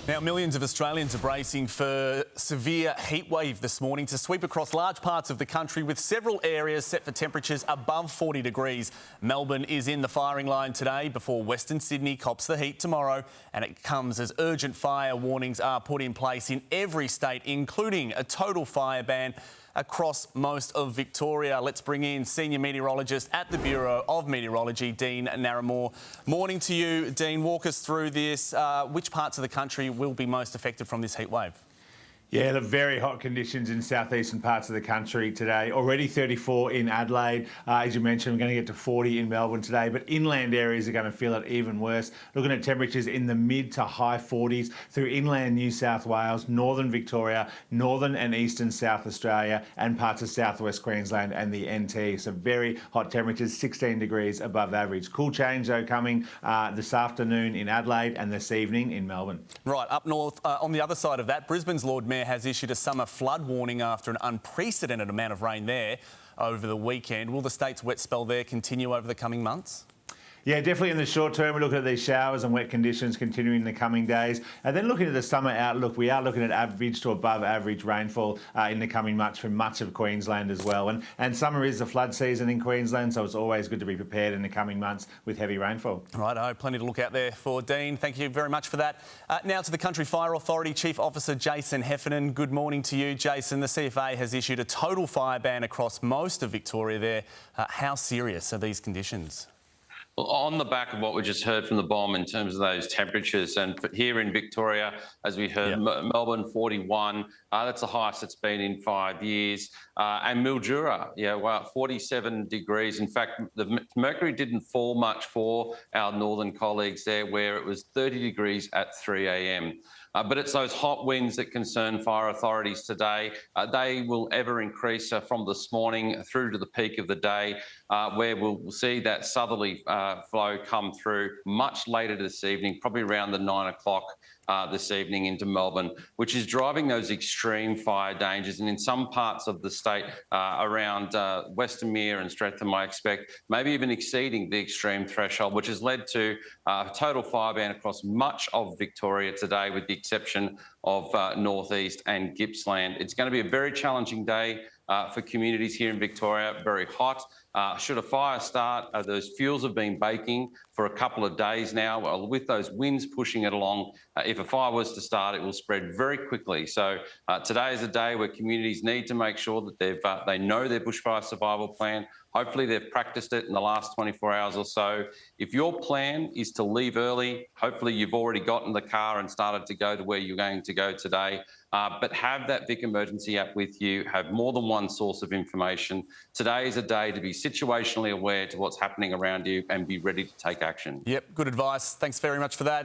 Now, millions of Australians are bracing for severe heatwave this morning to sweep across large parts of the country, with several areas set for temperatures above 40 degrees. Melbourne is in the firing line today before Western Sydney cops the heat tomorrow, and it comes as urgent fire warnings are put in place in every state, including a total fire ban across most of Victoria. Let's bring in Senior Meteorologist at the Bureau of Meteorology, Dean Narramore. Morning to you, Dean. Walk us through this. Which parts of the country will be most affected from this heat wave? Yeah, the very hot conditions in southeastern parts of the country today. Already 34 in Adelaide. As you mentioned, we're going to get to 40 in Melbourne today, but inland areas are going to feel it even worse. Looking at temperatures in the mid to high 40s through inland New South Wales, northern Victoria, northern and eastern South Australia, and parts of southwest Queensland and the NT. So very hot temperatures, 16 degrees above average. Cool change, though, coming this afternoon in Adelaide and this evening in Melbourne. Right, up north, on the other side of that, Brisbane's Lord Mayor has issued a summer flood warning after an unprecedented amount of rain there over the weekend. Will the state's wet spell there continue over the coming months? Yeah, definitely in the short term, we're looking at these showers and wet conditions continuing in the coming days. And then looking at the summer outlook, we are looking at average to above average rainfall in the coming months from much of Queensland as well. And summer is the flood season in Queensland, so it's always good to be prepared in the coming months with heavy rainfall. Right, plenty to look out there for, Dean. Thank you very much for that. Now to the Country Fire Authority Chief Officer Jason Heffernan. Good morning to you, Jason. The CFA has issued a total fire ban across most of Victoria there. How serious are these conditions? Well, on the back of what we just heard from the bomb in terms of those temperatures, and here in Victoria, as we heard, Melbourne 41, that's the highest it's been in 5 years. And Mildura, 47 degrees. In fact, the mercury didn't fall much for our northern colleagues there, where it was 30 degrees at 3 a.m. But it's those hot winds that concern fire authorities today. They will ever increase from this morning through to the peak of the day, where we'll see that southerly flow come through much later this evening, probably around the 9 o'clock this evening into Melbourne, which is driving those extreme fire dangers. And in some parts of the state around Westermere and Streatham, I expect, maybe even exceeding the extreme threshold, which has led to a total fire ban across much of Victoria today, with the exception of northeast and Gippsland. It's going to be a very challenging day for communities here in Victoria, very hot. Should a fire start, those fuels have been baking for a couple of days now. With those winds pushing it along, if a fire was to start, it will spread very quickly. So today is a day where communities need to make sure that they know their bushfire survival plan. Hopefully they've practiced it in the last 24 hours or so. If your plan is to leave early, hopefully you've already got in the car and started to go to where you're going to go today. But have that Vic Emergency app with you, have more than one source of information. Today is a day to be situationally aware to what's happening around you and be ready to take action. Yep, good advice. Thanks very much for that.